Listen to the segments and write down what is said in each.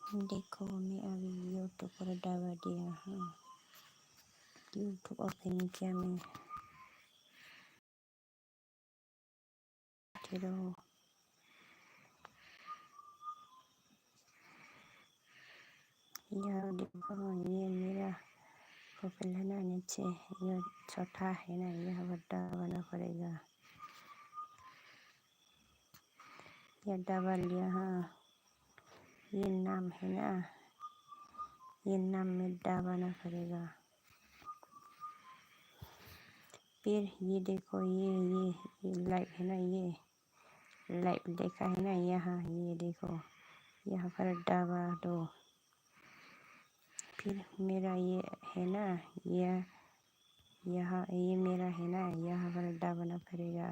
देखो मैं अभी यूट्यूब पर दबा दिया हूँ। यूट्यूब ओपन किया मैं। चलो यहाँ देखो ये मेरा प्रोफाइल है ना, नीचे ये छोटा है ना, यहाँ पर दबाना पड़ेगा। ये दबा लिया। हाँ, ये नाम है ना, ये नाम में दबाना पड़ेगा। फिर ये देखो ये लाइव है ना, ये लाइव देखा है ना, यहाँ ये देखो, यहाँ पर दबा दो। फिर मेरा ये है ना, यहाँ ये मेरा है ना, यहाँ पर दबाना पड़ेगा।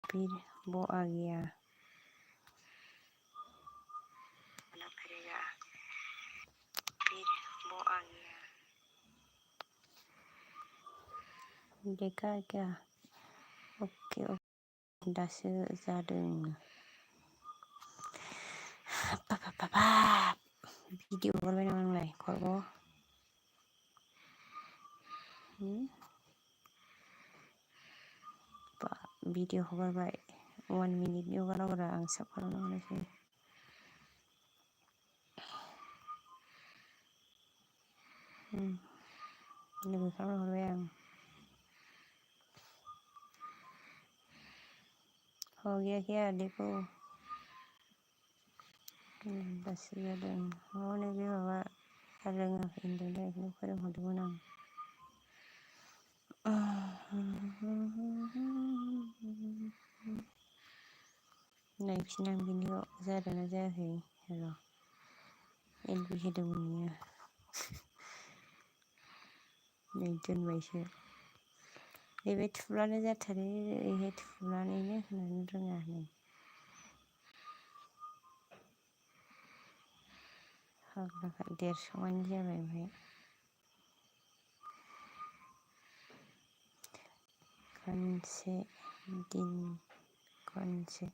फिर वो आ गया। फिर वो आ गया। देखा क्या? ओके ओके, दासो जादों। पापा भिडिअ हगारबाय नामा नोंलाय खरब'? भिडिअ हगारबाय 1 मिनिटनि हगारनांगौरा, आं साब खालामना होनोसै। लोगो खालामना हरबाय आं। हो गया क्या देखो, दासो जादों। हनै बे माबा रोङाखै होनदोंलाय, बेखौनो फोरोंहरदोंमोन आं। नायफिन आं बिनिखौ जादोंना जायाखै र'। एलबि होदोंमोन बियो। नै दोनबायसो। नैबे थुब्लानो जाथारो, ओरैहाय थुनानैनो होननानै रोङा नै। फाग्लाखा 150 जाबाय ओमफ्राय। खनसे दिन खनसे।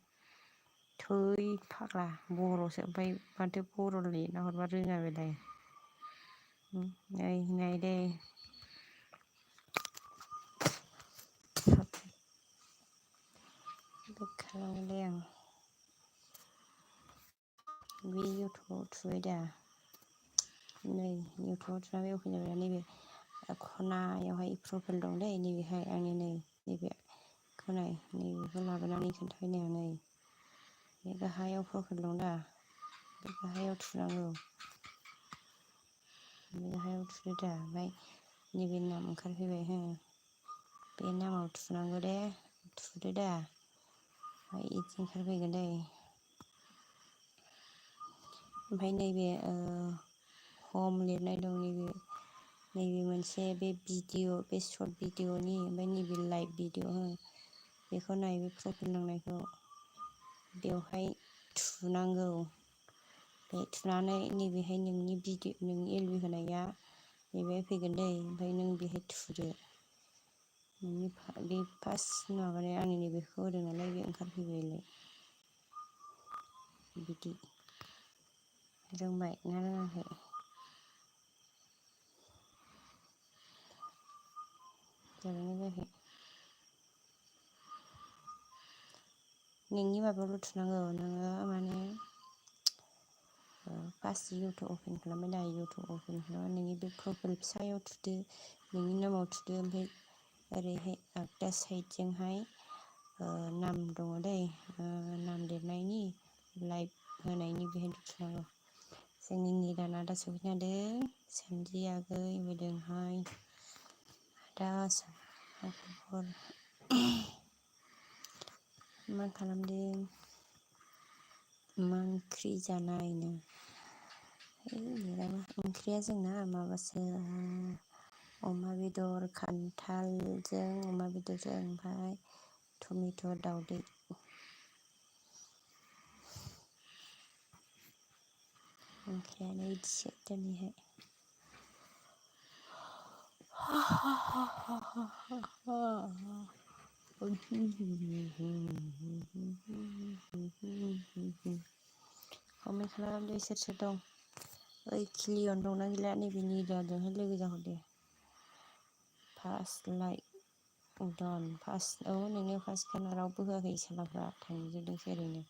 थै फाग्ला बर'सो, ओमफ्राय माथो बर' लिरना हरबा रोङा बेलाय। नै नायदे। खालामोलै आं। बे इउटुबाव थुबाय दा। नै इउटुबाव थुना बेयाव फैलायबाय, नैबे खनायावहाय प्रफाइल दं दै, नैबेहाय आंनि नैबेखौ नाय, नैबेखौ लाबोनानै खोन्थाफैनो आं। नै बे गाहायाव प्रफाइल दं दा, बे गाहायाव थुनांगौ। बे गाहायाव थुदो दा, ओमफ्राय नैबे नाम ओंखारफैबाय हो, बे नामाव थुनांगौ दे, थुदो दा, ओमफ्राय इदि ओंखारफैगोन दै। ओमफ्राय नैबे हम लिरनाय दं, नैबे मोनसे बे भिडिअ, बे सर्ट भिडिअनि, ओमफ्राय नैबे लाइभ भिडिअ हो, बेखौ नाय, बे प्रफाइल नांनायखौ बेवहाय थुनांगौ। बे थुनानै नैबेहाय नोंनि भिडिअ, नोंनि एलबि होनाया नैबेहाय फैगोन दै, ओमफ्राय नों बेहाय थुदो। नोंनि बे फार्स्ट माबानाया आंनि नैबेखौ होदों नालाय, बे ओंखारफैबायलाय। बिदि रोंबाय ना रोङाखै? जाबायना जायाखै? नोंनि माबायावल' थुनांगौ, नोङो माने फार्स्ट इउटुब अपेन खालामबाय दा, इउटुब अपेन खालामनानै नोंनि बे प्रफाइल फिसायाव थुदो, नोंनि नामाव थुदो, ओमफ्राय ओरैहाय आगदा साइडजोंहाय नाम दङ दै, नाम लिरनायनि, लाइभ होनायनि, बेहाय थुनांगौ। जोंनि निदाना दा सफैखादों, सानजि आगै फैदोंहाय। दा मा खबर? मा खालामदों? मा ओंख्रि जानायनो? ओंख्रिया जोंना माबासो, अमा बेदर, खान्थालजों अमा बेदरजों, ओमफ्राय टमेट' दाउदै। ओंख्रियानो इदिसो दिनैहाय। कमेन्ट खालामदो सोर सोर दं ओइ खिलियन दंना गैला नैबे निदाजोंहाय लोगो जाहरदे फार्स्ट लाइक डन फार्स्ट औ नोंनियाव फार्स्ट खाना रावबो होआखै सालाफ्रा थांजोबदोंसो ओरैनो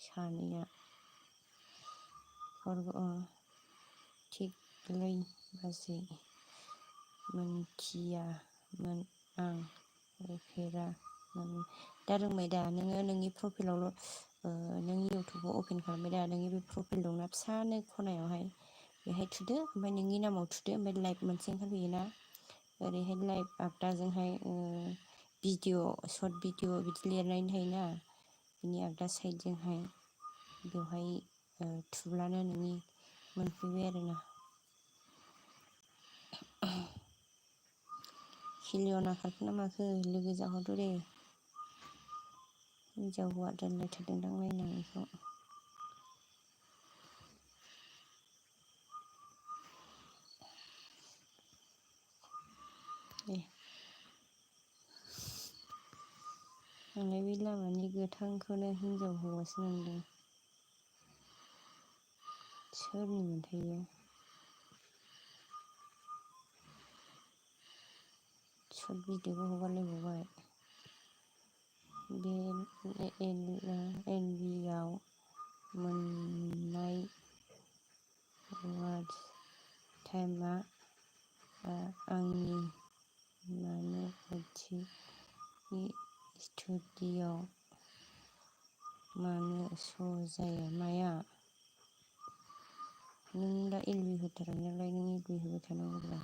सानैया थिगलै बाजै मोनथियामोन आं नुफेरामोन दा रोंबाय दा नोङो नोंनि प्रफाइलावल' नों इउटुबाव अपेन खालामबाय दा नोंनि बे प्रफाइल दंना फिसानो खनायावहाय बेहाय थुदो ओमफ्राय नोंनि नामाव थुदो ओमफ्राय लाइभ मोनसे ओंखारफैयोना ओरैहाय लाइभ आगदाजोंहाय भिडिअ सर्ट भिडिअ बिदि लिरनाय थायोना बिनि आगदा साइडजोंहाय बेवहाय थुब्लानो नोंनि मोनफैबाय आरोना खिलियना खारखो ना माखो लोगो जाहरदो दे हिनजाव हौवा दोनलायथारदोंदां नायनानैखौ दे आंलाय बे लामानि गोथांखौनो हिनजाव हौवासो नंदों सोरनि मोनथाय इयो सर्ट भिडिअबो हगारलायबावबाय बे एनबिआव मोननाय वाच टाइमा आंनि मानो ओथि स्टुडिअ मानो श' जाया माया नों दा एलबि होथारा नालाय नों एलबि होबाय थानांगौब्रा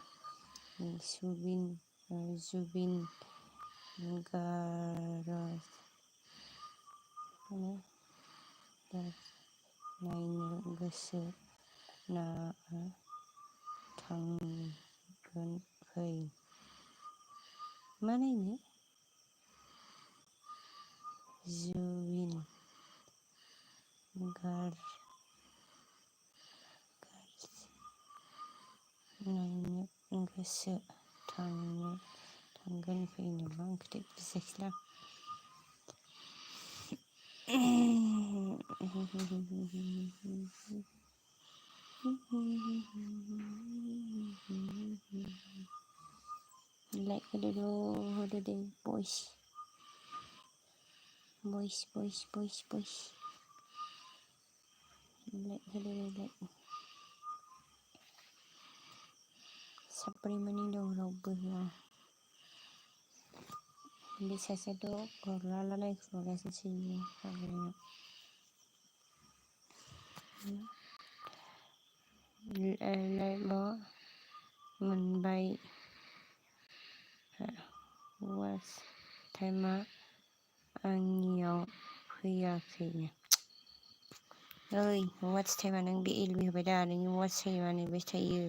जुबिन गार्ग नायनो गोसो ना थांगोन फै मा नायनो जुबिन गार्ग नायनो गोसो थांगोन फैनो मा ओंख्रि बुजियाखैलां लाइक होदो दे बयस लाइक होदो दे लाइक साब्रै मानि दं रावबो होआ बे सासेयाथ' हरला नायखुमागासिनोसै फाग्लाया लाइभआव मोनबाय वाच टाइमा आंनियाव फैयाखै ओइ वाच टाइमा नों बे एलबि होबाय दा नोंनि वाच टाइमा नैबे थायो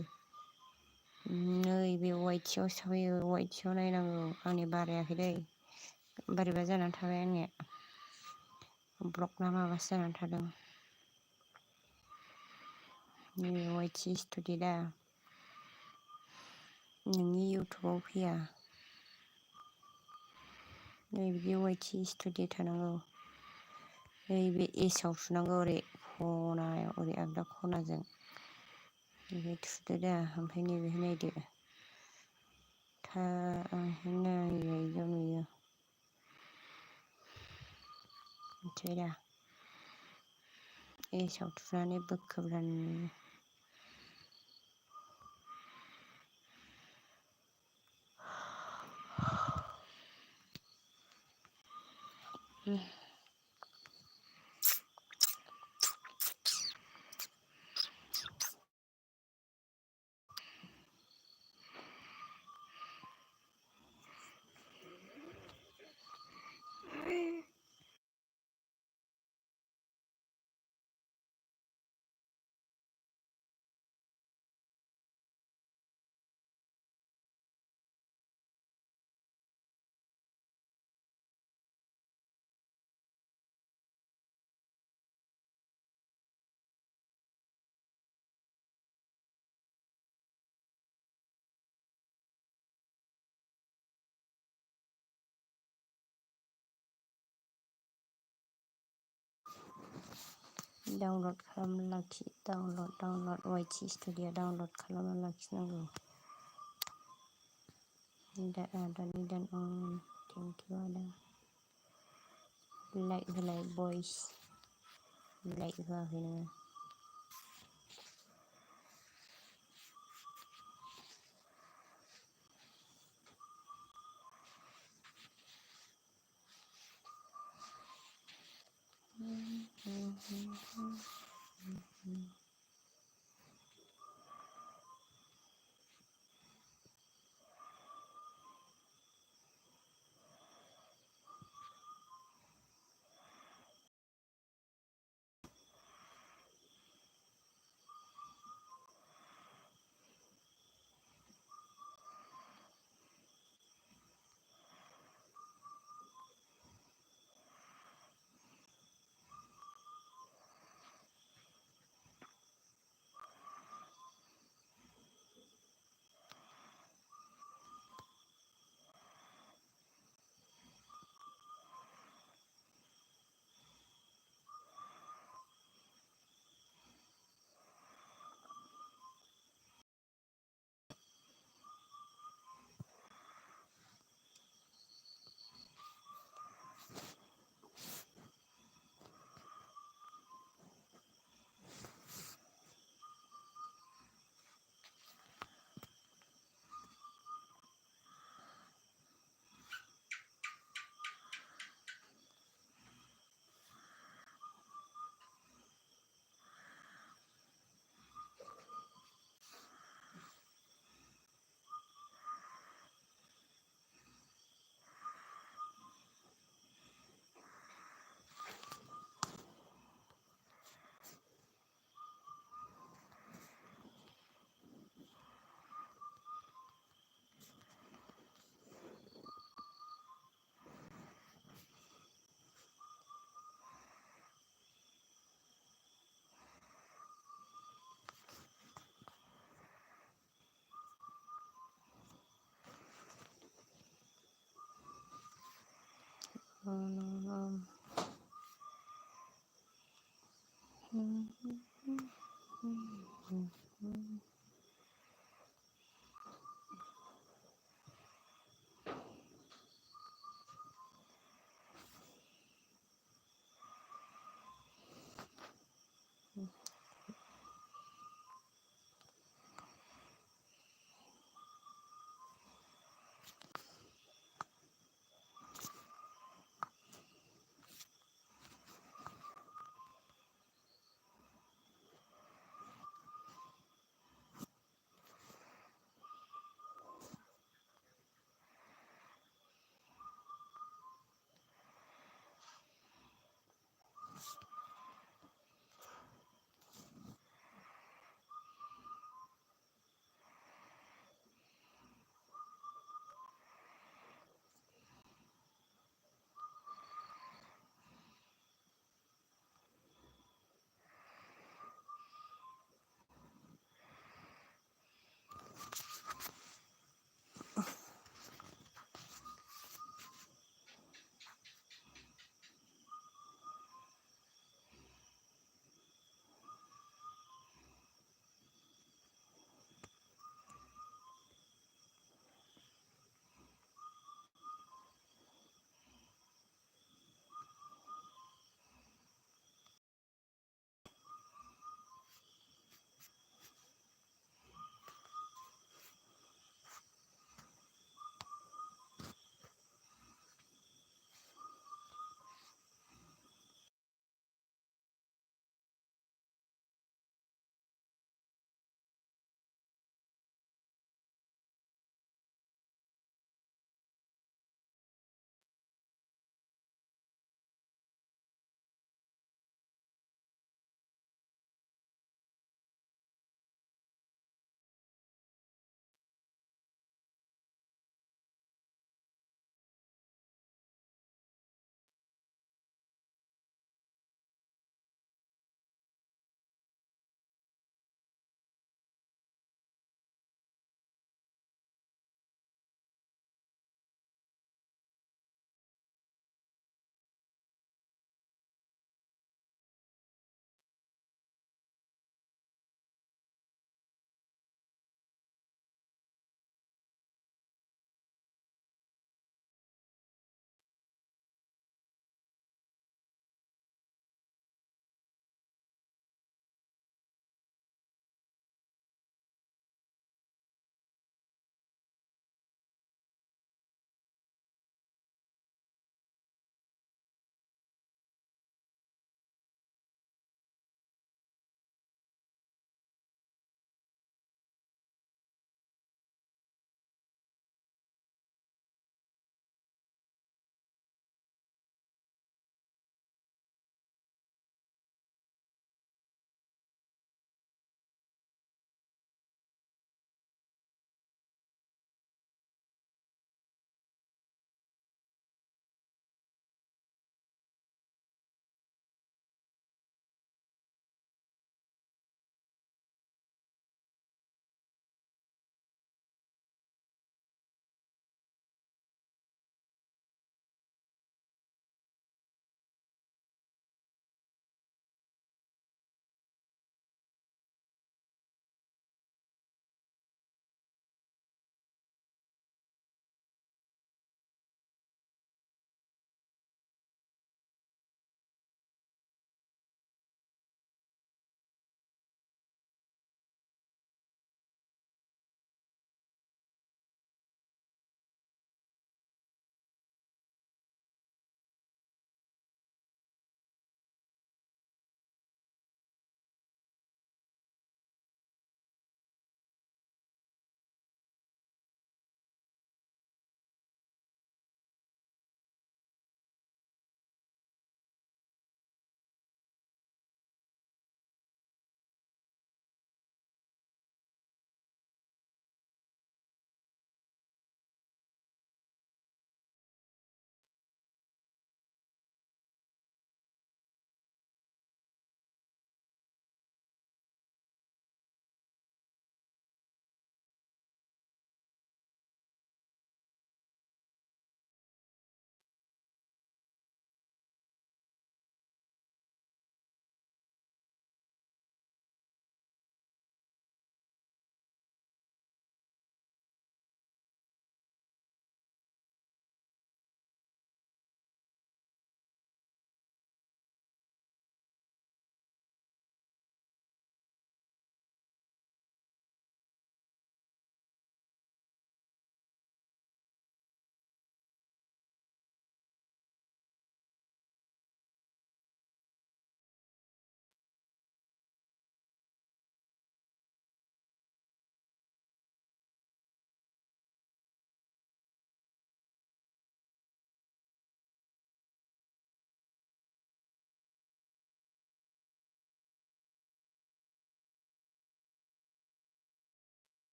नै बे वाइटसियावसो थाफैयो वाइटसियाव नायनांगौ आंनि बारायाखै दै बोरैबा जानानै थाबाय आंनिया ब्लक ना माबासो जानानै थादों नैबे वाइटसि स्टुडिअ दा नोंनि इउटुबाव फैया नैबिदि वाइटसि स्टुडिअ थानांगौ नैबे एसआव थुनांगौ ओरै खनायाव ओरै आगदा खनाजों बेहाय थुदो दा ओमफ्राय नैबेहाय नायदो नायबायबो नुयो मिथिबाय दा एसआव थुनानै बोखोब्लानो नुयो डाउनलड खालामना लाखि डाउनलड YT स्टुडिअ डाउनलड खालामना लाखिनांगौ। आदानि दान थेंकिउ आदा। लाइक होलाय बयस। लाइक होआखै नोङो।